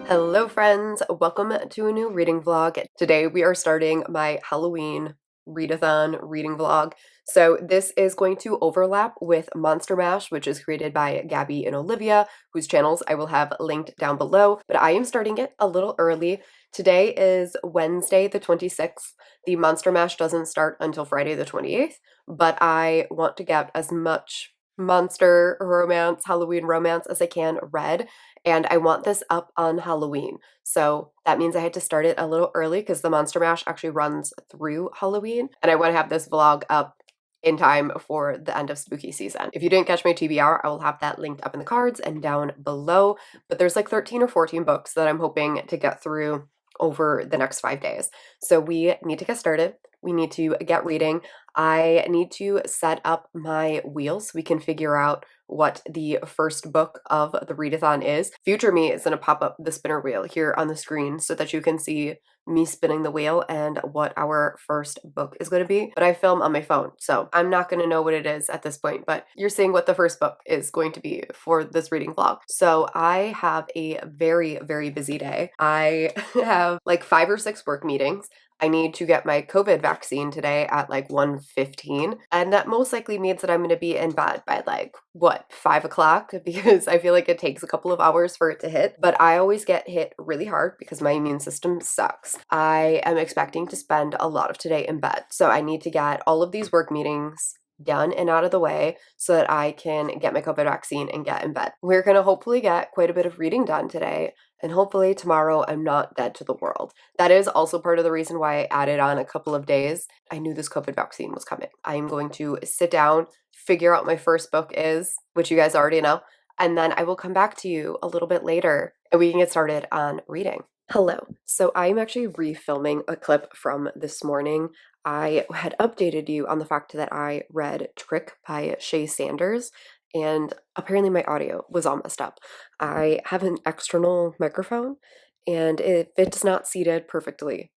Hello friends, welcome to a new reading vlog. Today we are starting my Halloween readathon reading vlog. So this is going to overlap with Monster Mash, which is created by Gabby and Olivia, whose channels I will have linked down below, but I am starting it a little early. Today is Wednesday the 26th. The Monster Mash doesn't start until Friday the 28th, but I want to get as much monster romance, Halloween romance as I can read, and I want this up on Halloween. So that means I had to start it a little early because the Monster Mash actually runs through Halloween, and I want to have this vlog up in time for the end of spooky season. If you didn't catch my TBR, I will have that linked up in the cards and down below, but there's like 13 or 14 books that I'm hoping to get through over the next 5 days. So we need to get started. We need to get reading. I need to set up my wheel so we can figure out what the first book of the readathon is. Future me is going to pop up the spinner wheel here on the screen so that you can see me spinning the wheel and what our first book is going to be. But I film on my phone, so I'm not going to know what it is at this point, but you're seeing what the first book is going to be for this reading vlog. So I have a very, very busy day. I have like 5 or 6 work meetings. I need to get my COVID vaccine today at like 1:15, and that most likely means that I'm going to be in bed by like, what, 5 o'clock, because I feel like it takes a couple of hours for it to hit, but I always get hit really hard because my immune system sucks. I am expecting to spend a lot of today in bed, so I need to get all of these work meetings done and out of the way so that I can get my COVID vaccine and get in bed. We're going to hopefully get quite a bit of reading done today, and hopefully tomorrow I'm not dead to the world. That is also part of the reason why I added on a couple of days. I knew this COVID vaccine was coming. I am going to sit down, figure out my first book is, which you guys already know, and then I will come back to you a little bit later and we can get started on reading. Hello. So I'm actually refilming a clip from this morning. I had updated you on the fact that I read Trick by Shay Sanders, and apparently my audio was all messed up. I have an external microphone, and if it's not seated perfectly,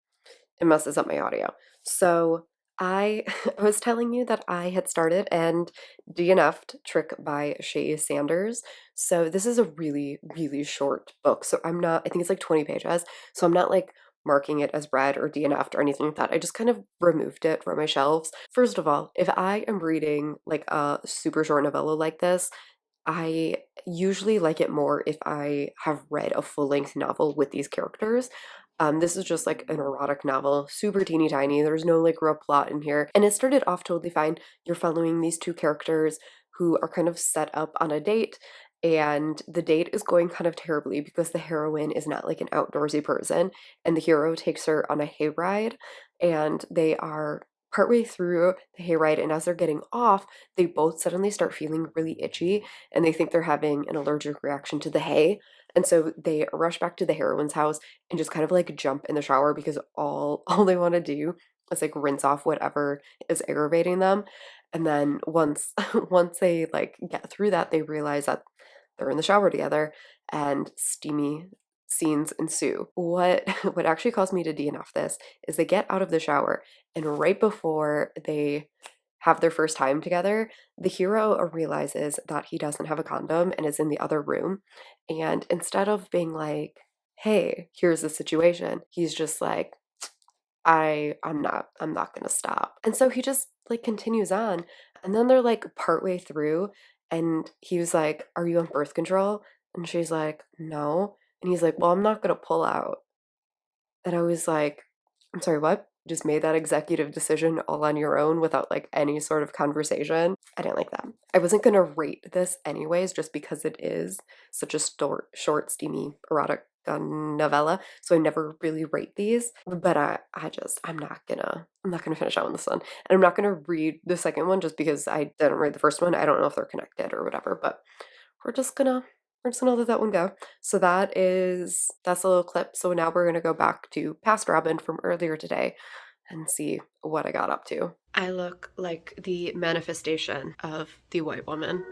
it messes up my audio. So I was telling you that I had started and DNF'd Trick by Shay Sanders. So this is a really, really short book. So I'm not, I think it's like 20 pages. So I'm not like marking it as read or DNF'd or anything like that. I just kind of removed it from my shelves. First of all, if I am reading like a super short novella like this, I usually like it more if I have read a full-length novel with these characters. This is just like an erotic novel, super teeny tiny. There's no like real plot in here. And it started off totally fine. You're following these 2 characters who are kind of set up on a date, and the date is going kind of terribly because the heroine is not like an outdoorsy person, and the hero takes her on a hayride, and they are partway through the hayride, and as they're getting off, they both suddenly start feeling really itchy, and they think they're having an allergic reaction to the hay. And so they rush back to the heroine's house and just kind of like jump in the shower because all they want to do is like rinse off whatever is aggravating them. And then once once they like get through that, they realize that they're in the shower together and steamy scenes ensue. What what actually caused me to DNF this is they get out of the shower, and right before they have their first time together, the hero realizes that he doesn't have a condom and is in the other room. And instead of being like, hey, here's the situation, he's just like, I'm not gonna stop. And so he just like continues on. And then they're like partway through, and he was like, are you on birth control? And she's like, no. And he's like, well, I'm not gonna pull out. And I was like, I'm sorry, what? Just made that executive decision all on your own without like any sort of conversation. I didn't like that. I wasn't gonna rate this anyways, just because it is such a short, steamy, erotic novella. So I never really rate these. But I'm not gonna finish out on this one, and I'm not gonna read the second one just because I didn't read the first one. I don't know if they're connected or whatever, but we're just gonna let that one go. So that's a little clip. So now we're gonna go back to Past Robin from earlier today and see what I got up to. I look like the manifestation of the white woman.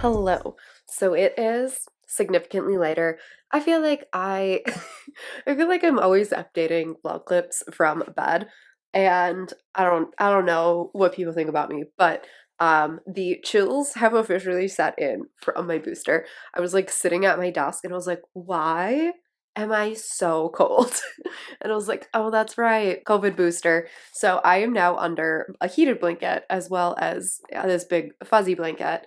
Hello. So it is significantly later. I feel like I I feel like I'm always updating vlog clips from bed, and I don't know what people think about me, but the chills have officially set in from my booster. I was like sitting at my desk and I was like, "Why am I so cold?" And I was like, "Oh, that's right, COVID booster." So I am now under a heated blanket as well as this big fuzzy blanket,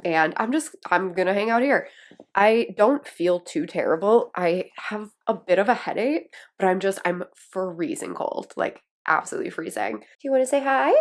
and I'm gonna hang out here. I don't feel too terrible. I have a bit of a headache, but I'm freezing cold, like absolutely freezing. Do you want to say hi?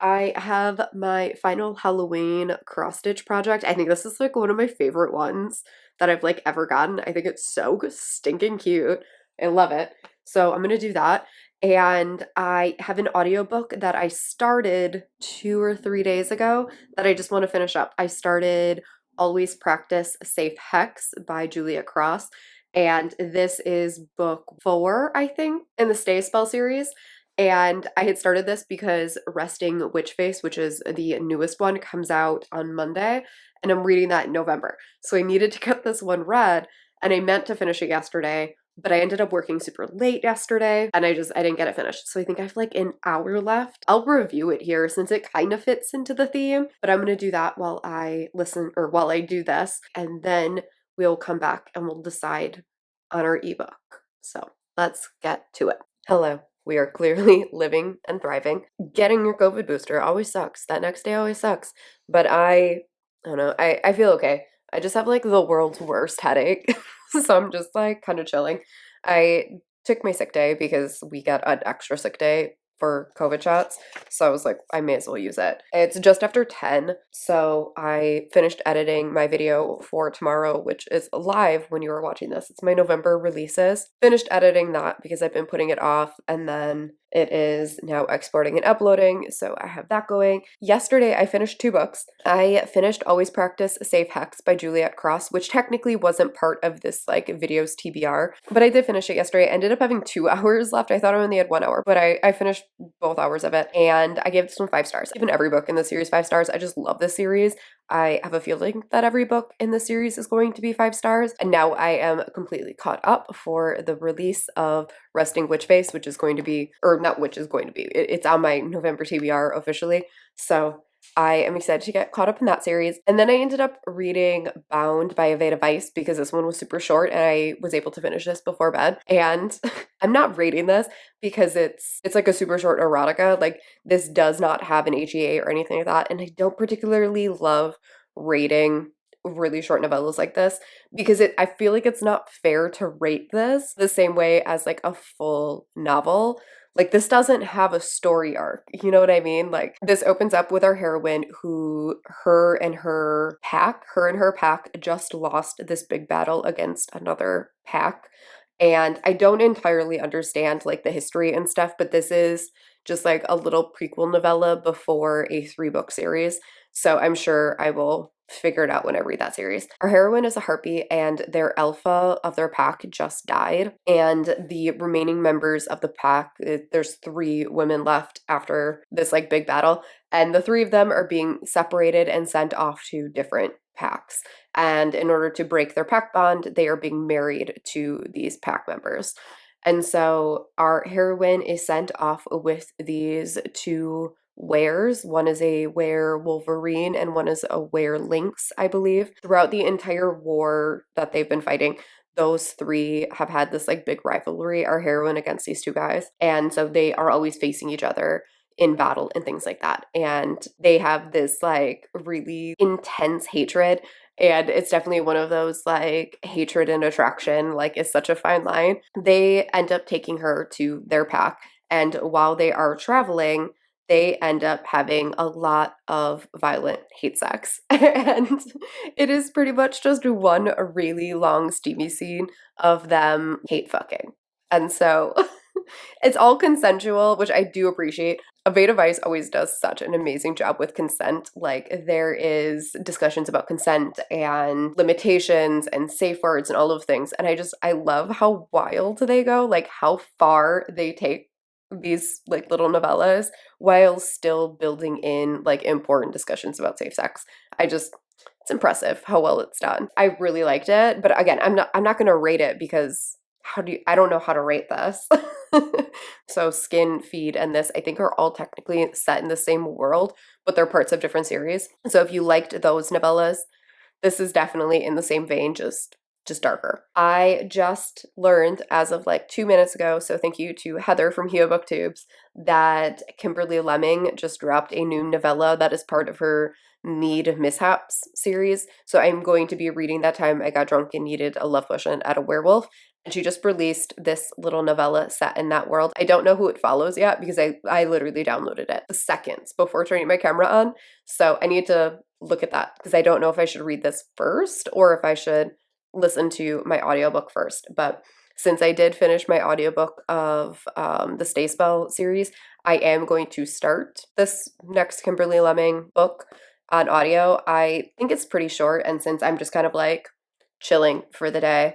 I have my final Halloween cross stitch project. I think this is like one of my favorite ones that I've like ever gotten. I think it's so stinking cute. I love it. So I'm gonna do that. And I have an audiobook that I started 2 or 3 days ago that I just want to finish up. I started Always Practice Safe Hex by Julia Cross. And this is book 4, I think, in the Stay Spell series. And I had started this because Resting Witch Face, which is the newest one, comes out on Monday, and I'm reading that in November. So I needed to get this one read, and I meant to finish it yesterday, but I ended up working super late yesterday, and I didn't get it finished. So I think I have like an hour left. I'll review it here since it kind of fits into the theme, but I'm gonna do that while I listen or while I do this, and then we'll come back and we'll decide on our ebook. So let's get to it. Hello. We are clearly living and thriving. Getting your COVID booster always sucks. That next day always sucks. But I don't know, I feel okay. I just have like the world's worst headache. So I'm just like kind of chilling. I took my sick day because we get an extra sick day for COVID shots. So I was like, I may as well use it. It's just after 10. So I finished editing my video for tomorrow, which is live when you are watching this. It's my November releases. Finished editing that because I've been putting it off, and then it is now exporting and uploading, so I have that going. Yesterday, I finished 2 books. I finished Always Practice Safe Hex by Juliet Cross, which technically wasn't part of this like videos TBR, but I did finish it yesterday. I ended up having 2 hours left. I thought I only had 1 hour, but I finished both hours of it, and I gave this one 5 stars. I've given every book in the series 5 stars. I just love this series. I have a feeling that every book in the series is going to be 5 stars, and now I am completely caught up for the release of Resting Witch Face, which is going to be, or not which is going to be, it's on my November TBR officially, so I am excited to get caught up in that series. And then I ended up reading Bound by Aveda Weiss because this one was super short and I was able to finish this before bed. And I'm not rating this because it's like a super short erotica. Like, this does not have an HEA or anything like that, and I don't particularly love rating really short novellas like this because I feel like it's not fair to rate this the same way as like a full novel. Like, this doesn't have a story arc. You know what I mean? Like, this opens up with our heroine who her and her pack just lost this big battle against another pack. And I don't entirely understand like the history and stuff, but this is just like a little prequel novella before a 3 book series. So I'm sure I will figure it out when I read that series. Our heroine is a harpy, and their alpha of their pack just died. And the remaining members of the pack, there's 3 women left after this like big battle, and the 3 of them are being separated and sent off to different packs. And in order to break their pack bond, they are being married to these pack members. And so our heroine is sent off with these 2 wares. One is a were Wolverine and one is a were Lynx, I believe. Throughout the entire war that they've been fighting, those 3 have had this like big rivalry, our heroine against these 2 guys. And so they are always facing each other in battle and things like that. And they have this like really intense hatred. And it's definitely one of those like hatred and attraction, like, is such a fine line. They end up taking her to their pack. And while they are traveling, they end up having a lot of violent hate sex. And it is pretty much just one really long, steamy scene of them hate fucking. And so it's all consensual, which I do appreciate. Aveda Weiss always does such an amazing job with consent. Like, there is discussions about consent and limitations and safe words and all of things. And I love how wild they go, like how far they take these like little novellas while still building in like important discussions about safe sex. It's impressive how well it's done. I really liked it, but again, I'm not going to rate it because I don't know how to rate this. So Skin, Feed, and this I think are all technically set in the same world, but they're parts of different series. So if you liked those novellas, this is definitely in the same vein, just darker. I just learned as of like 2 minutes ago, so thank you to Heather from Hio Booktubes, that Kimberly Lemming just dropped a new novella that is part of her Mead Mishaps series. So I'm going to be reading That Time I Got Drunk and Needed a Love Potion at a Werewolf. And she just released this little novella set in that world. I don't know who it follows yet because I literally downloaded it seconds before turning my camera on. So I need to look at that because I don't know if I should read this first or if I should listen to my audiobook first. But since I did finish my audiobook of the Stay Spell series, I am going to start this next Kimberly Lemming book on audio. I think it's pretty short, and since I'm just kind of like chilling for the day,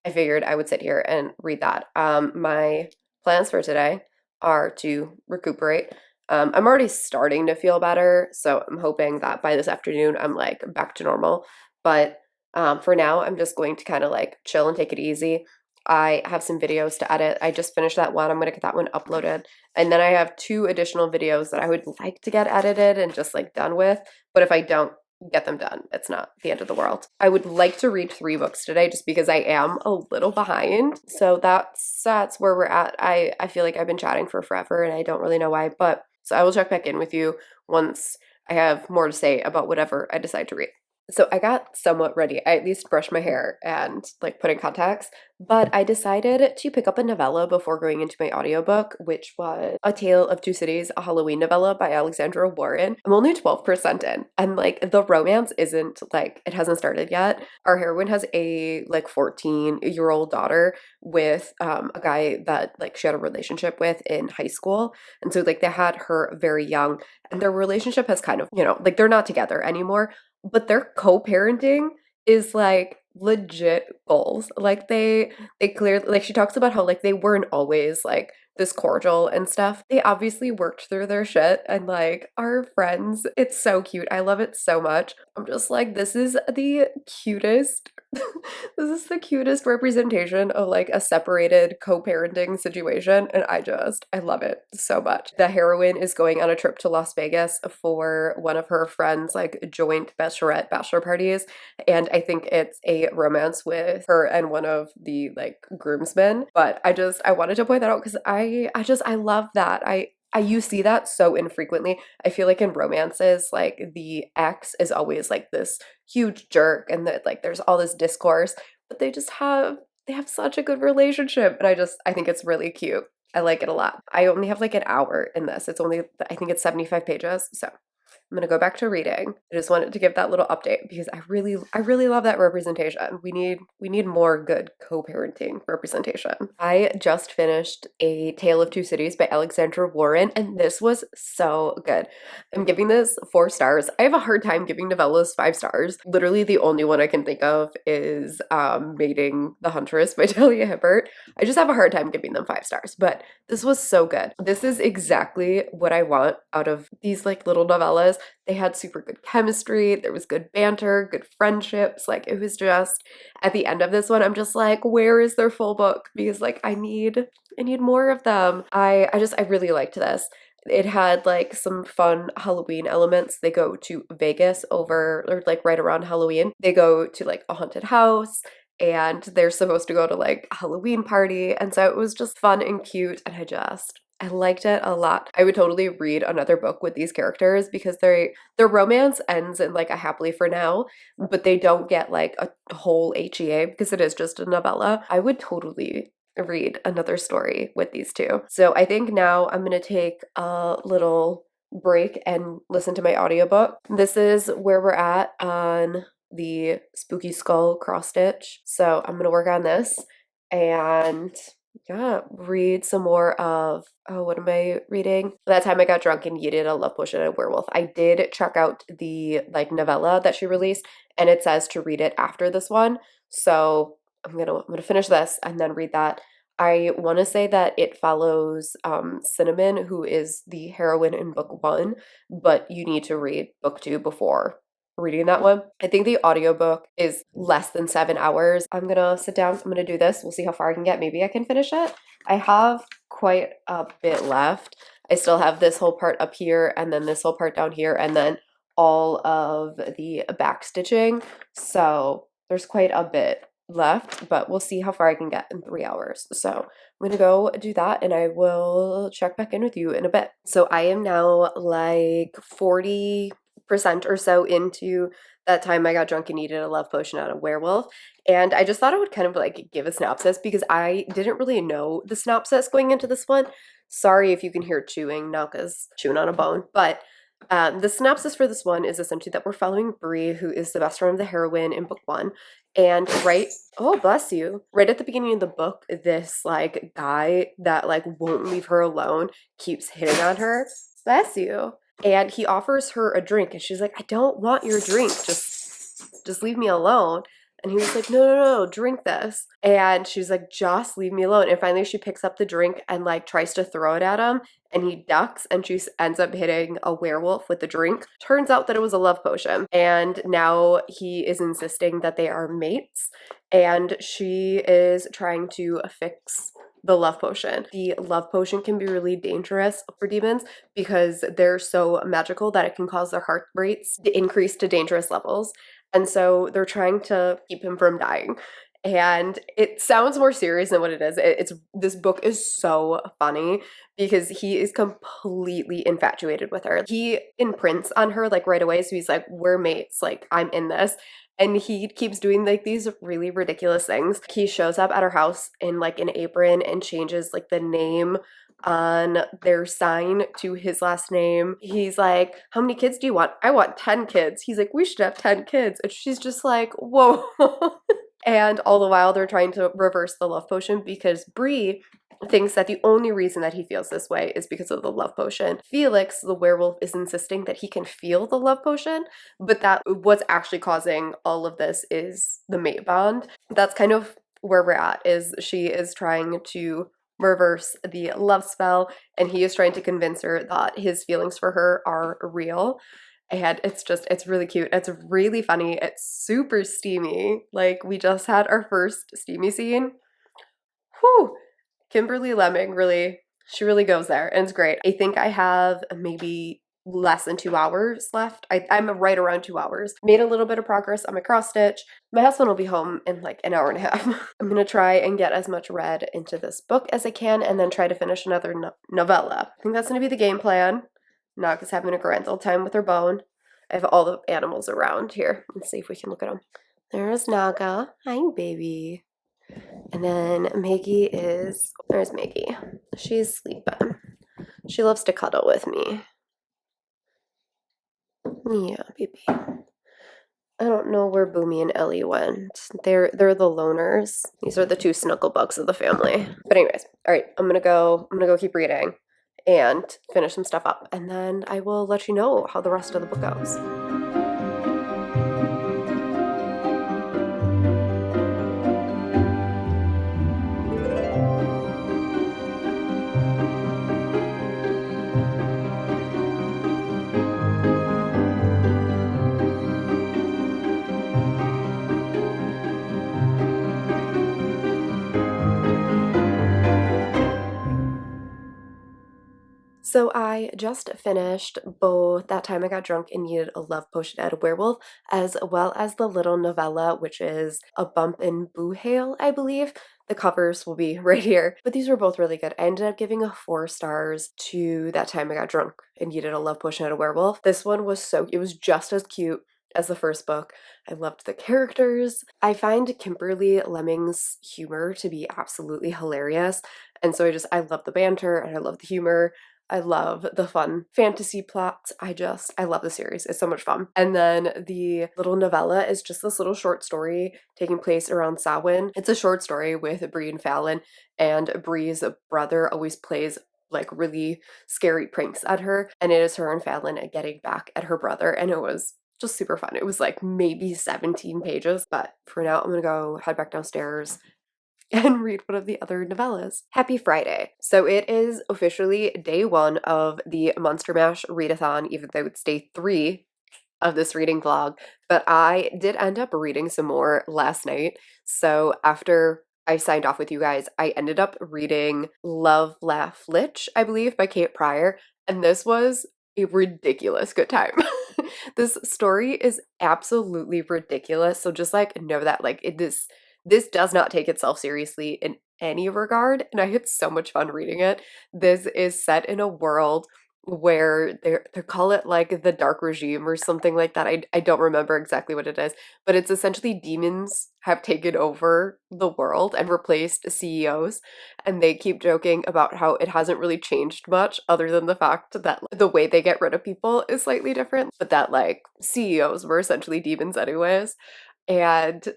I figured I would sit here and read that. My plans for today are to recuperate. I'm already starting to feel better, so I'm hoping that by this afternoon I'm like back to normal. But for now, I'm just going to kind of like chill and take it easy. I have some videos to edit. I just finished that one. I'm going to get that one uploaded. And then I have 2 additional videos that I would like to get edited and just like done with. But if I don't get them done, it's not the end of the world. I would like to read 3 books today just because I am a little behind. So that's where we're at. I feel like I've been chatting for forever and I don't really know why. But so I will check back in with you once I have more to say about whatever I decide to read. So I got somewhat ready. I at least brushed my hair and like put in contacts, but I decided to pick up a novella before going into my audiobook, which was A Tale of Two Cities, a Halloween novella by Alexandra Warren. I'm only 12% in, and like the romance isn't like, it hasn't started yet. Our heroine has a like 14-year-old daughter with a guy that like she had a relationship with in high school. And so like they had her very young, and their relationship has kind of, like they're not together anymore, but their co-parenting is like legit goals. Like they clearly, like she talks about how like they weren't always like this cordial and stuff. They obviously worked through their shit and like are friends. It's so cute. I love it so much. I'm just like, this is the cutest this is the cutest representation of like a separated co-parenting situation, and I love it so much. The heroine is going on a trip to Las Vegas for one of her friends' like joint bachelor parties, and I think it's a romance with her and one of the like groomsmen. But I wanted to point that out because I love that. You see that so infrequently. I feel like in romances, like the ex is always like this huge jerk and that like there's all this discourse, but they have such a good relationship. And I think it's really cute. I like it a lot. I only have like an hour in this. I think it's 75 pages. So I'm gonna go back to reading. I just wanted to give that little update because I really love that representation. We need more good co-parenting representation. I just finished A Tale of Two Cities by Alexandra Warren, and this was so good. I'm giving this 4 stars. I have a hard time giving novellas 5 stars. Literally the only one I can think of is Mating the Huntress by Talia Hibbert. I just have a hard time giving them 5 stars, but this was so good. This is exactly what I want out of these like little novellas. They had super good chemistry, there was good banter, good friendships. Like it was just at the end of this one, I'm just like, where is their full book? Because like I need more of them. I really liked this. It had like some fun Halloween elements. They go to Vegas over or like right around Halloween. They go to like a haunted house and they're supposed to go to like a Halloween party. And so it was just fun and cute. And I liked it a lot. I would totally read another book with these characters because their romance ends in like a happily for now, but they don't get like a whole HEA because it is just a novella. I would totally read another story with these two. So I think now I'm gonna take a little break and listen to my audiobook. This is where we're at on the Spooky Skull cross stitch. So I'm gonna work on this and yeah, read some more of, oh, what am I reading? That Time I Got Drunk and Yeeted a Love Potion and a Werewolf. I did check out the like novella that she released, and it says to read it after this one. So I'm gonna finish this and then read that. I want to say that it follows Cinnamon, who is the heroine in book one, but you need to read book two before reading that one. I think the audiobook is less than 7 hours. I'm gonna sit down, I'm gonna do this. We'll see how far I can get. Maybe I can finish it. I have quite a bit left. I still have this whole part up here and then this whole part down here and then all of the back stitching. So there's quite a bit left, but we'll see how far I can get in 3 hours. So I'm gonna go do that and I will check back in with you in a bit. So I am now like 40% or so into that time I got drunk and needed a love potion out of werewolf. And I just thought I would kind of like give a synopsis because I didn't really know the synopsis going into this one. Sorry if you can hear chewing, Nalka's chewing on a bone, but the synopsis for this one is essentially that we're following Bree, who is the best friend of the heroine in book one. And oh, bless you. Right at the beginning of the book, this like guy that like won't leave her alone keeps hitting on her. Bless you. And he offers her a drink and she's like, I don't want your drink. Just leave me alone. And he was like, no, no, no, drink this. And she's like, just leave me alone. And finally she picks up the drink and like tries to throw it at him and he ducks and she ends up hitting a werewolf with the drink. Turns out that it was a love potion. And now he is insisting that they are mates and she is trying to fix the love potion. The love potion can be really dangerous for demons because they're so magical that it can cause their heart rates to increase to dangerous levels. And so they're trying to keep him from dying. And it sounds more serious than what it is. It's this book is so funny because he is completely infatuated with her. He imprints on her like right away. So he's like, we're mates, like I'm in this. And he keeps doing like these really ridiculous things. He shows up at her house in like an apron and changes like the name on their sign to his last name. He's like, how many kids do you want? I want 10 kids. He's like, we should have 10 kids. And she's just like, whoa. And all the while they're trying to reverse the love potion because Bree thinks that the only reason that he feels this way is because of the love potion. Felix, the werewolf, is insisting that he can feel the love potion, but that what's actually causing all of this is the mate bond. That's kind of where we're at, is she is trying to reverse the love spell and he is trying to convince her that his feelings for her are real. And it's really cute. It's really funny. It's super steamy. Like, we just had our first steamy scene. Whew! Kimberly Lemming she really goes there and it's great. I think I have maybe less than 2 hours left. I'm right around 2 hours. Made a little bit of progress on my cross stitch. My husband will be home in like an hour and a half. I'm gonna try and get as much read into this book as I can and then try to finish another novella. I think that's gonna be the game plan. Naga's having a grand old time with her bone. I have all the animals around here. Let's see if we can look at them. There's Naga. Hi, baby. And then there's Maggie. She's sleeping. She loves to cuddle with me. Yeah, baby. I don't know where Boomy and Ellie went. They're the loners. These are the two snuggle bugs of the family. But anyways, all right, I'm gonna go keep reading and finish some stuff up, and then I will let you know how the rest of the book goes. So I just finished both That Time I Got Drunk and Needed a Love Potion at a Werewolf, as well as the little novella, which is A Bump in Boohale, I believe. The covers will be right here. But these were both really good. I ended up giving a 4 stars to That Time I Got Drunk and Needed a Love Potion at a Werewolf. This one was it was just as cute as the first book. I loved the characters. I find Kimberly Lemming's humor to be absolutely hilarious. And so I love the banter and I love the humor. I love the fun fantasy plots. I love the series. It's so much fun. And then the little novella is just this little short story taking place around Samhain. It's a short story with Bree and Fallon, and Bree's brother always plays like really scary pranks at her, and it is her and Fallon getting back at her brother, and it was just super fun. It was like maybe 17 pages, but for now I'm gonna go head back downstairs and read one of the other novellas. Happy Friday. So it is officially day one of the Monster Mash readathon, even though it's day 3 of this reading vlog, but I did end up reading some more last night. So after I signed off with you guys, I ended up reading Love, Laugh, Lich, I believe, by Kate Pryor, and this was a ridiculous good time. This story is absolutely ridiculous, so just like know that like this does not take itself seriously in any regard, and I had so much fun reading it. This is set in a world where they call it like the dark regime or something like that. I don't remember exactly what it is, but it's essentially demons have taken over the world and replaced CEOs, and they keep joking about how it hasn't really changed much other than the fact that the way they get rid of people is slightly different, but that like CEOs were essentially demons anyways. And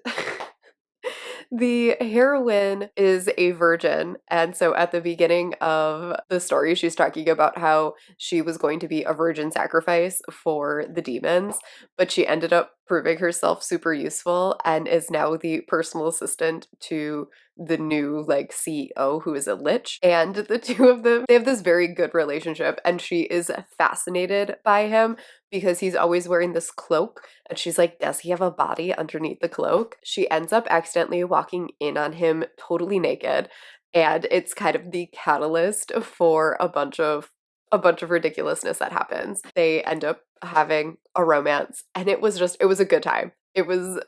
the heroine is a virgin, and so at the beginning of the story, she's talking about how she was going to be a virgin sacrifice for the demons, but she ended up proving herself super useful and is now the personal assistant to the new like CEO who is a lich. And the two of them, they have this very good relationship, and she is fascinated by him because he's always wearing this cloak, and she's like, does he have a body underneath the cloak? She ends up accidentally walking in on him totally naked, and it's kind of the catalyst for a bunch of ridiculousness that happens. They end up having a romance, and it was a good time. It was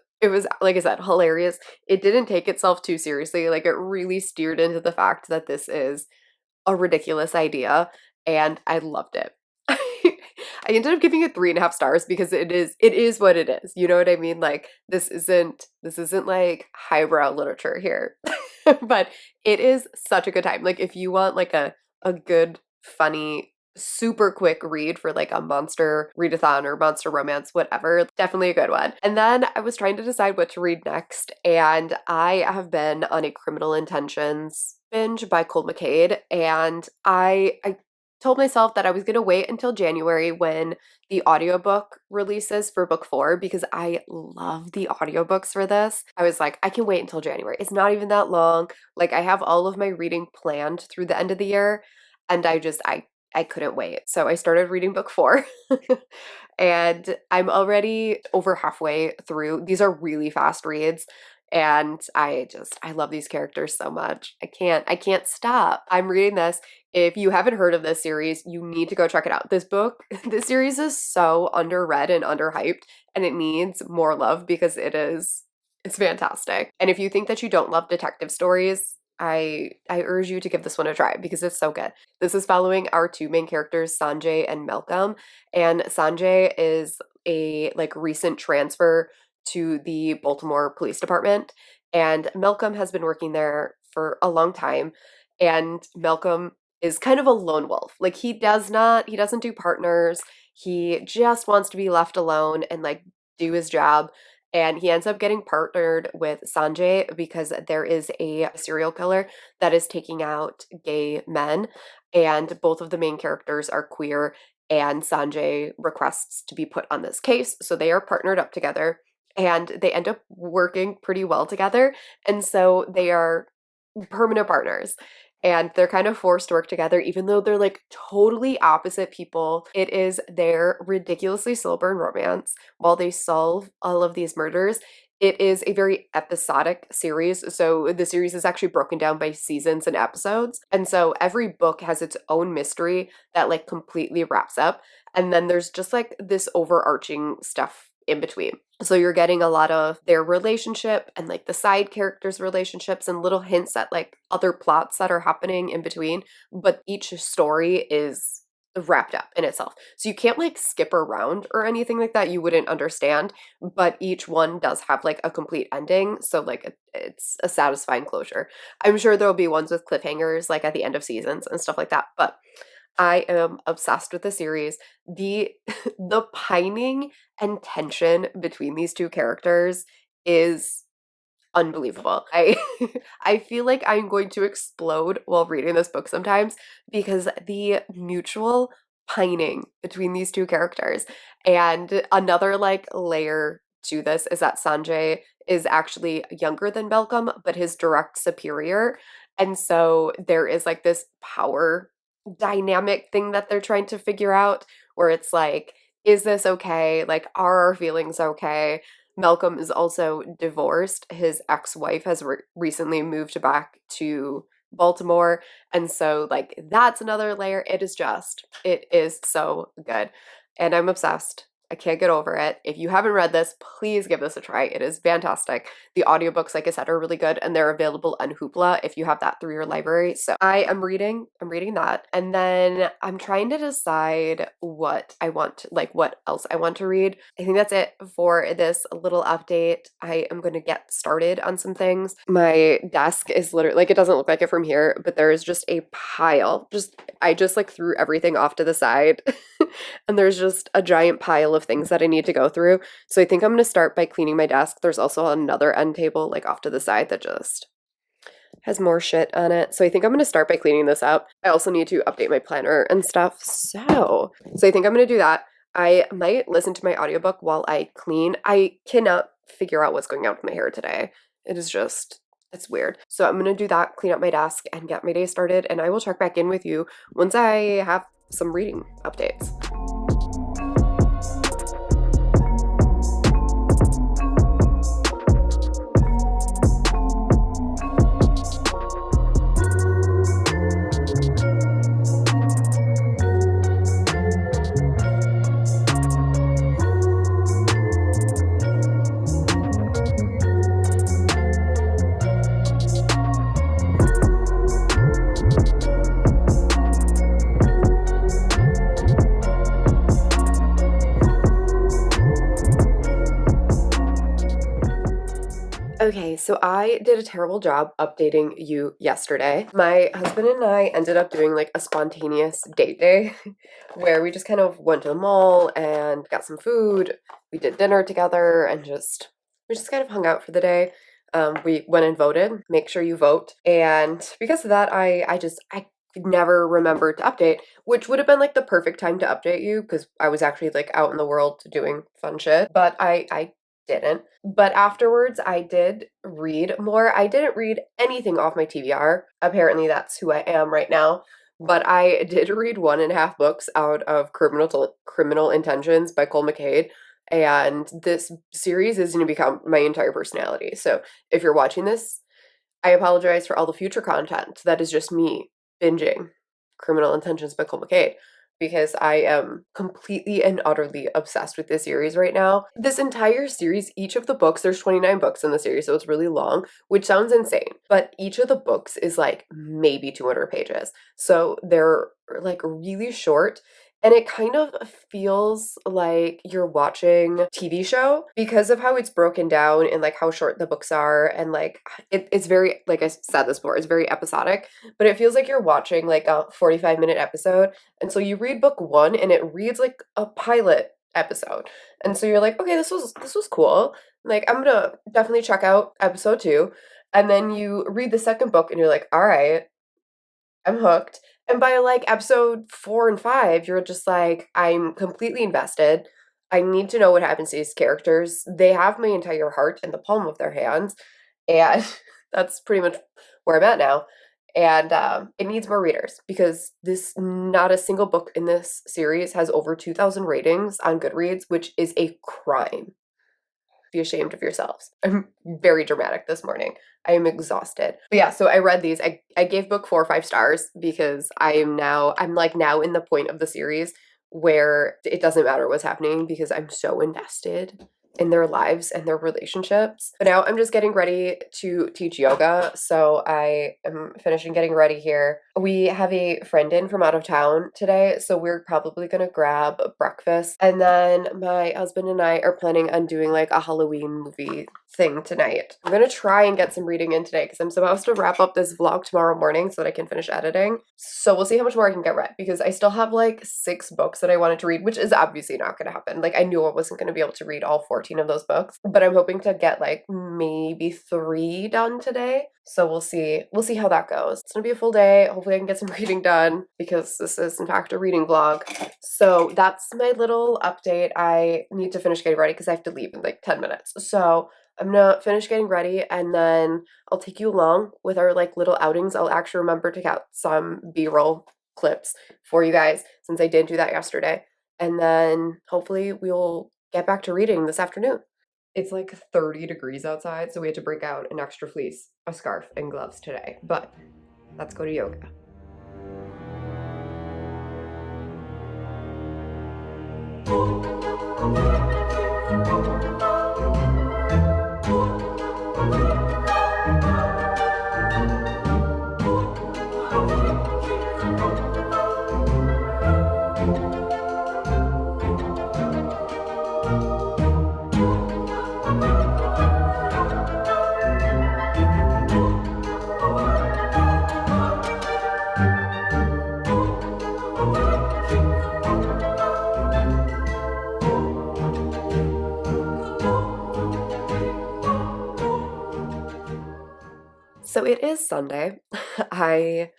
like I said, hilarious. It didn't take itself too seriously. Like it really steered into the fact that this is a ridiculous idea, and I loved it. I ended up giving it 3.5 stars because it is what it is. You know what I mean? Like this isn't like highbrow literature here. But it is such a good time. Like if you want like a good, funny, super quick read for like a monster readathon or monster romance, whatever, definitely a good one. And then I was trying to decide what to read next, and I have been on a Criminal Intentions binge by Cole McCade, and I told myself that I was going to wait until January when the audiobook releases for book 4 because I love the audiobooks for this. I was like, I can wait until January. It's not even that long. Like I have all of my reading planned through the end of the year, and I couldn't wait. So I started reading book 4. And I'm already over halfway through. These are really fast reads, and I love these characters so much. I can't stop. I'm reading this. If you haven't heard of this series, you need to go check it out. This book, this series is so underread and underhyped, and it needs more love because it's fantastic. And if you think that you don't love detective stories, I urge you to give this one a try because it's so good. This is following our two main characters, Sanjay and Malcolm, and Sanjay is a like recent transfer to the Baltimore Police Department, and Malcolm has been working there for a long time, and Malcolm is kind of a lone wolf. Like he doesn't do partners. He just wants to be left alone and like do his job. And he ends up getting partnered with Sanjay because there is a serial killer that is taking out gay men, and both of the main characters are queer, and Sanjay requests to be put on this case. So they are partnered up together, and they end up working pretty well together. And so they are permanent partners. And they're kind of forced to work together, even though they're like totally opposite people. It is their ridiculously slow burn romance while they solve all of these murders. It is a very episodic series. So the series is actually broken down by seasons and episodes. And so every book has its own mystery that like completely wraps up. And then there's just like this overarching stuff in between. So you're getting a lot of their relationship and like the side characters' relationships and little hints at like other plots that are happening in between, but each story is wrapped up in itself. So you can't like skip around or anything like that. You wouldn't understand, but each one does have like a complete ending. So like it's a satisfying closure. I'm sure there'll be ones with cliffhangers like at the end of seasons and stuff like that, but I am obsessed with the series. The the pining and tension between these two characters is unbelievable. I I feel like I'm going to explode while reading this book sometimes because the mutual pining between these two characters. And another like layer to this is that Sanjay is actually younger than Malcolm, but his direct superior. And so there is like this power dynamic thing that they're trying to figure out where it's like, is this okay? Like, are our feelings okay? Malcolm is also divorced. His ex-wife has recently moved back to Baltimore. And so, like, that's another layer. It is so good. And I'm obsessed. I can't get over it. If you haven't read this, please give this a try. It is fantastic. The audiobooks, like I said, are really good and they're available on Hoopla if you have that through your library. So I'm reading that. And then I'm trying to decide what I want, like what else I want to read. I think that's it for this little update. I am going to get started on some things. My desk is literally, like, it doesn't look like it from here, but there is just a pile. I just like threw everything off to the side and there's just a giant pile of things that I need to go through. So I think I'm going to start by cleaning my desk. There's also another end table like off to the side that just has more shit on it. So I think I'm going to start by cleaning this up. I also need to update my planner and stuff. So I think I'm going to do that. I might listen to my audiobook while I clean. I cannot figure out what's going on with my hair today. It's weird. So I'm going to do that, clean up my desk and get my day started. And I will check back in with you once I have some reading updates. Okay, so I did a terrible job updating you yesterday. My husband and I ended up doing like a spontaneous date day where we just kind of went to the mall and got some food. We did dinner together and we just kind of hung out for the day. We went and voted. Make sure you vote. And because of that, I could never remember to update, which would have been like the perfect time to update you because I was actually like out in the world doing fun shit. But I didn't. But afterwards, I did read more. I didn't read anything off my TBR. Apparently, that's who I am right now. But I did read 1.5 books out of Criminal Intentions by Cole McCade. And this series is going to become my entire personality. So if you're watching this, I apologize for all the future content. That is just me binging Criminal Intentions by Cole McCade because I am completely and utterly obsessed with this series right now. This entire series, each of the books, there's 29 books in the series, so it's really long, which sounds insane, but each of the books is like maybe 200 pages. So they're like really short. And it kind of feels like you're watching a TV show because of how it's broken down and like how short the books are. And like it's very, like I said this before, it's very episodic, but it feels like you're watching like a 45-minute episode. And so you read book 1 and it reads like a pilot episode. And so you're like, okay, this was cool. Like I'm gonna definitely check out episode 2. And then you read the second book and you're like, all right, I'm hooked. And by like episode 4 and 5, you're just like, I'm completely invested. I need to know what happens to these characters. They have my entire heart in the palm of their hands. And that's pretty much where I'm at now. And it needs more readers because not a single book in this series has over 2,000 ratings on Goodreads, which is a crime. Be ashamed of yourselves. I'm very dramatic this morning. I am exhausted. But yeah, so I read these. I gave book 4 5 stars because I'm like now in the point of the series where it doesn't matter what's happening because I'm so invested in their lives and their relationships. But now I'm just getting ready to teach yoga. So I am finishing getting ready here. We have a friend in from out of town today, so we're probably gonna grab breakfast. And then my husband and I are planning on doing like a Halloween movie thing tonight. I'm gonna try and get some reading in today because I'm supposed to wrap up this vlog tomorrow morning so that I can finish editing. So we'll see how much more I can get read because I still have like 6 books that I wanted to read, which is obviously not gonna happen. Like I knew I wasn't gonna be able to read all 14 of those books, but I'm hoping to get like maybe 3 done today. So we'll see how that goes. It's gonna be a full day. Hopefully I can get some reading done because this is in fact a reading vlog. So that's my little update. I need to finish getting ready because I have to leave in like 10 minutes. So I'm gonna finish getting ready and then I'll take you along with our like little outings. I'll actually remember to get some B-roll clips for you guys since I didn't do that yesterday. And then hopefully we'll get back to reading this afternoon. It's like 30 degrees outside, so we had to break out an extra fleece, a scarf, and gloves today. But let's go to yoga. So it is Sunday. I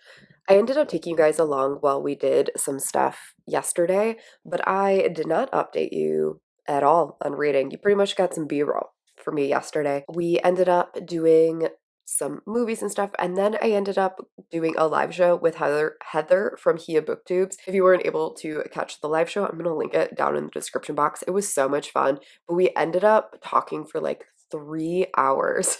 ended up taking you guys along while we did some stuff yesterday, but I did not update you at all on reading. You pretty much got some B-roll for me yesterday. We ended up doing some movies and stuff, and then I ended up doing a live show with Heather from Hia Booktubes. If you weren't able to catch the live show, I'm gonna link it down in the description box. It was so much fun, but we ended up talking for like 3 hours.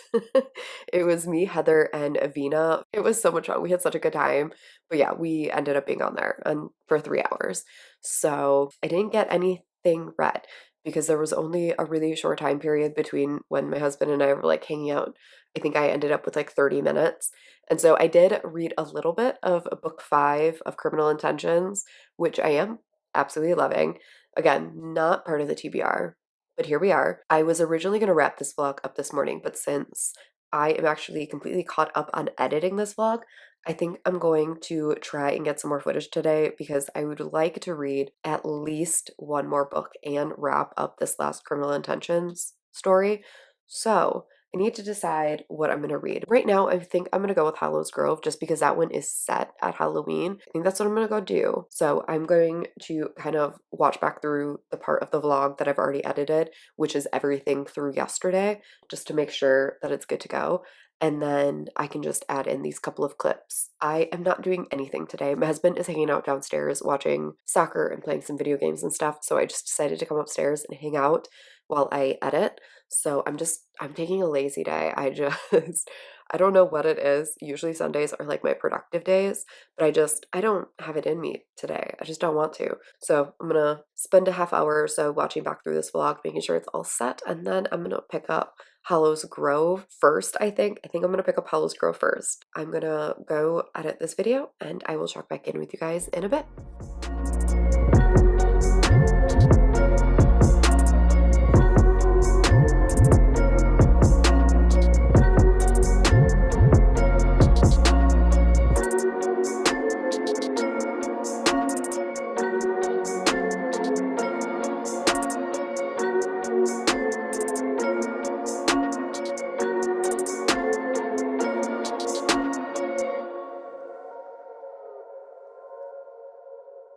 It was me, Heather, and Avina. It was so much fun. We had such a good time. But yeah, we ended up being on there and for 3 hours. So I didn't get anything read because there was only a really short time period between when my husband and I were like hanging out. I think I ended up with like 30 minutes. And so I did read a little bit of book 5 of Criminal Intentions, which I am absolutely loving. Again, not part of the TBR, but here we are. I was originally going to wrap this vlog up this morning, but since I am actually completely caught up on editing this vlog, I think I'm going to try and get some more footage today because I would like to read at least one more book and wrap up this last Criminal Intentions story. So I need to decide what I'm going to read. Right now, I think I'm going to go with Hallows Grove just because that one is set at Halloween. I think that's what I'm going to go do. So I'm going to kind of watch back through the part of the vlog that I've already edited, which is everything through yesterday, just to make sure that it's good to go. And then I can just add in these couple of clips. I am not doing anything today. My husband is hanging out downstairs watching soccer and playing some video games and stuff. So I just decided to come upstairs and hang out while I edit. So I'm taking a lazy day. I don't know what it is. Usually Sundays are like my productive days, but I don't have it in me today. I just don't want to. So I'm gonna spend a half hour or so watching back through this vlog, making sure it's all set, and then I'm gonna pick up Hallows Grove first, I think. I think I'm gonna pick up Hallows Grove first. I'm gonna go edit this video and I will check back in with you guys in a bit.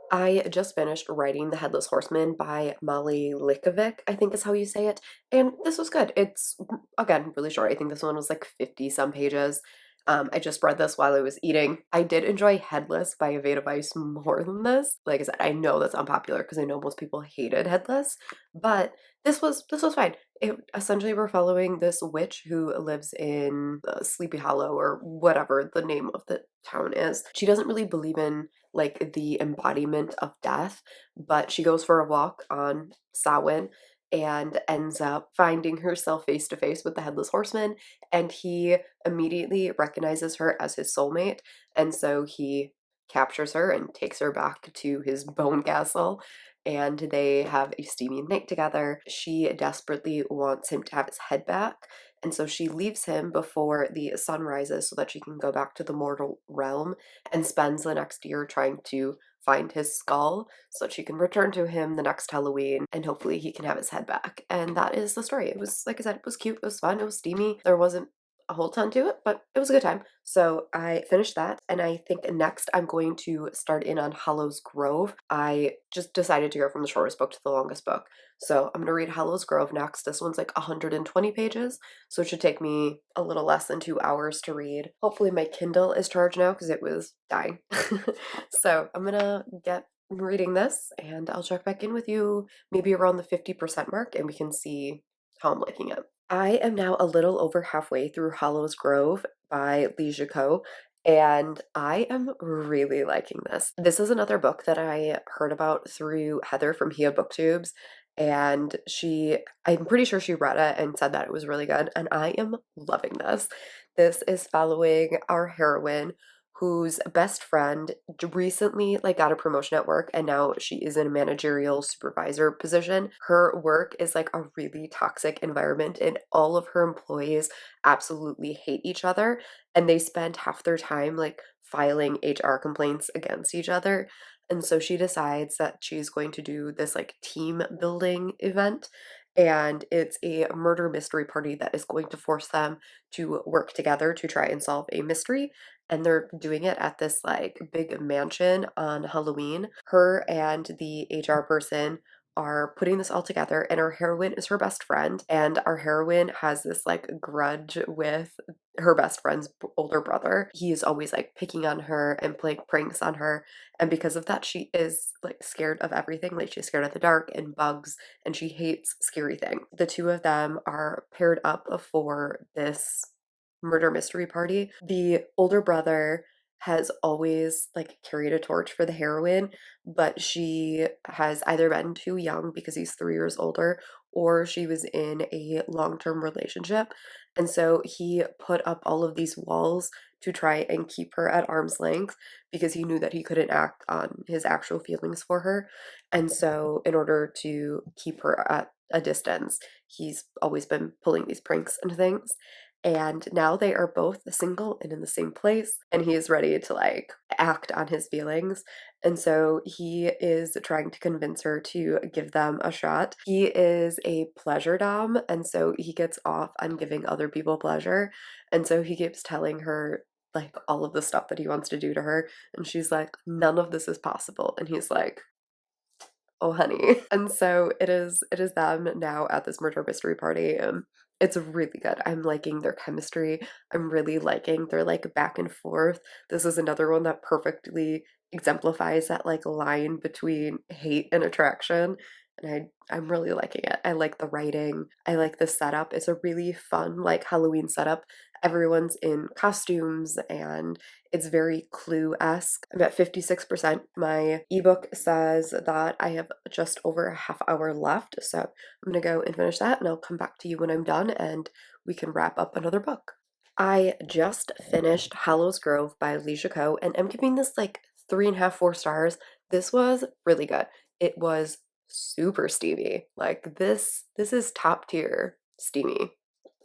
I just finished writing The Headless Horseman by Molly Likovic, I think is how you say it, and this was good. It's, again, really short. I think this one was like 50 some pages. I just read this while I was eating. I did enjoy Headless by Aveda Weiss more than this. Like I said, I know that's unpopular because I know most people hated Headless, but this was fine. Essentially, we're following this witch who lives in Sleepy Hollow or whatever the name of the town is. She doesn't really believe in like the embodiment of death, but she goes for a walk on Samhain and ends up finding herself face to face with the Headless Horseman, and he immediately recognizes her as his soulmate, and so he captures her and takes her back to his bone castle, and they have a steamy night together. She desperately wants him to have his head back, and so she leaves him before the sun rises so that she can go back to the mortal realm, and spends the next year trying to find his skull so that she can return to him the next Halloween and hopefully he can have his head back. And that is the story. It was, like I said, it was cute, it was fun, it was steamy. There wasn't a whole ton to it, but it was a good time. So I finished that, and I think next I'm going to start in on Hollow's Grove. I just decided to go from the shortest book to the longest book. So I'm gonna read Hollow's Grove next. This one's like 120 pages, so it should take me a little less than 2 hours to read. Hopefully my Kindle is charged now because it was dying. So I'm gonna get reading this, and I'll check back in with you maybe around the 50% mark, and we can see how I'm liking it. I am now a little over halfway through Hollow's Grove by Lee Jiko, and I am really liking this. This is another book that I heard about through Heather from Hia Booktubes, and I'm pretty sure she read it and said that it was really good, and I am loving this. This is following our heroine whose best friend recently like got a promotion at work, and now she is in a managerial supervisor position. Her work is like a really toxic environment, and all of her employees absolutely hate each other, and they spend half their time like filing HR complaints against each other. And so she decides that she's going to do this like team building event, and it's a murder mystery party that is going to force them to work together to try and solve a mystery, and they're doing it at this like big mansion on Halloween. Her and the HR person are putting this all together, and our heroine is her best friend, and our heroine has this like grudge with her best friend's older brother. He is always like picking on her and playing pranks on her, and because of that she is like scared of everything. Like she's scared of the dark and bugs, and she hates scary things. The two of them are paired up for this murder mystery party. The older brother has always like carried a torch for the heroine, but she has either been too young because he's 3 years older, or she was in a long-term relationship. And so he put up all of these walls to try and keep her at arm's length because he knew that he couldn't act on his actual feelings for her. And so, in order to keep her at a distance, he's always been pulling these pranks and things. And now they are both single and in the same place, and he is ready to like act on his feelings. And so he is trying to convince her to give them a shot. He is a pleasure dom, and so he gets off on giving other people pleasure. And so he keeps telling her like all of the stuff that he wants to do to her, and she's like, none of this is possible. And he's like, oh honey. And so it is them now at this murder mystery party, and it's really good. I'm liking their chemistry. I'm really liking their like back and forth. This is another one that perfectly exemplifies that like line between hate and attraction. And I'm really liking it. I like the writing. I like the setup. It's a really fun like Halloween setup. Everyone's in costumes, and it's very Clue-esque. I'm at 56%. My ebook says that I have just over a half hour left, so I'm gonna go and finish that, and I'll come back to you when I'm done and we can wrap up another book. I just finished Hollow's Grove by Alicia Coe, and I'm giving this like 3.5, 4 stars. This was really good. It was super steamy. Like this is top tier steamy.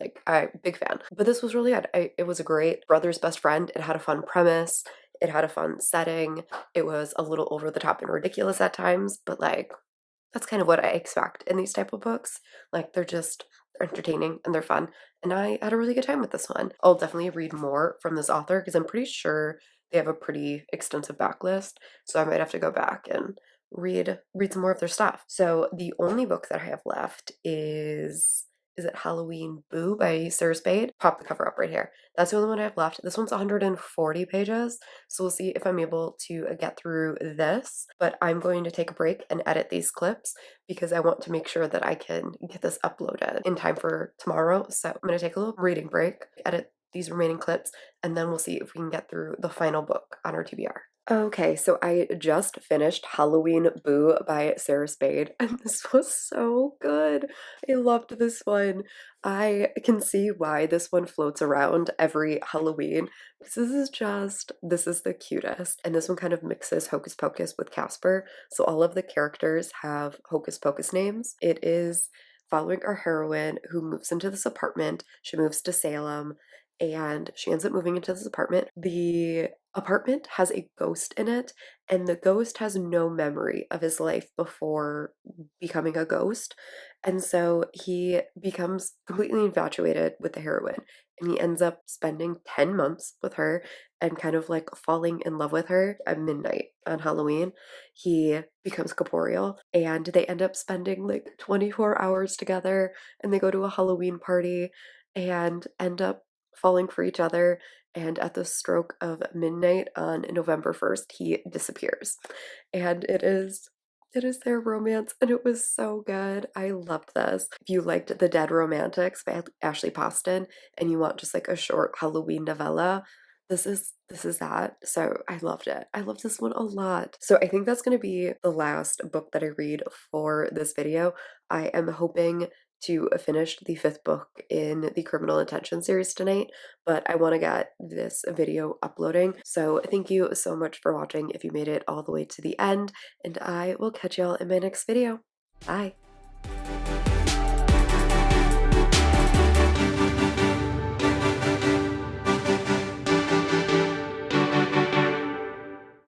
Like I big fan. But this was really good. It was a great brother's best friend. It had a fun premise. It had a fun setting. It was a little over the top and ridiculous at times, but like that's kind of what I expect in these type of books. Like they're just entertaining and they're fun. And I had a really good time with this one. I'll definitely read more from this author because I'm pretty sure they have a pretty extensive backlist. So I might have to go back and read some more of their stuff. So the only book that I have left is it Halloween Boo by Sarah Spade? Pop the cover up right here. That's the only one I have left. This one's 140 pages, so we'll see if I'm able to get through this. But I'm going to take a break and edit these clips because I want to make sure that I can get this uploaded in time for tomorrow. So I'm going to take a little reading break, edit these remaining clips, and then we'll see if we can get through the final book on our TBR. Okay, so I just finished Halloween Boo by Sarah Spade, and this was so good. I loved this one. I can see why this one floats around every Halloween because this is the cutest. And this one kind of mixes Hocus Pocus with Casper. So all of the characters have Hocus Pocus names. It is following our heroine who moves into this apartment. She moves to Salem, and she ends up moving into this apartment. The apartment has a ghost in it, and the ghost has no memory of his life before becoming a ghost. And so he becomes completely infatuated with the heroine, and he ends up spending 10 months with her and kind of like falling in love with her at midnight on Halloween. He becomes corporeal and they end up spending like 24 hours together, and they go to a Halloween party and end up falling for each other. And at the stroke of midnight on November 1st, he disappears. And it is their romance, and it was so good. I loved this. If you liked The Dead Romantics by Ashley Poston and you want just like a short Halloween novella, this is that. So I loved it. I loved this one a lot. So I think that's going to be the last book that I read for this video. I am hoping to finish the fifth book in the Criminal Intention series tonight, but I want to get this video uploading. So thank you so much for watching if you made it all the way to the end, and I will catch y'all in my next video. Bye!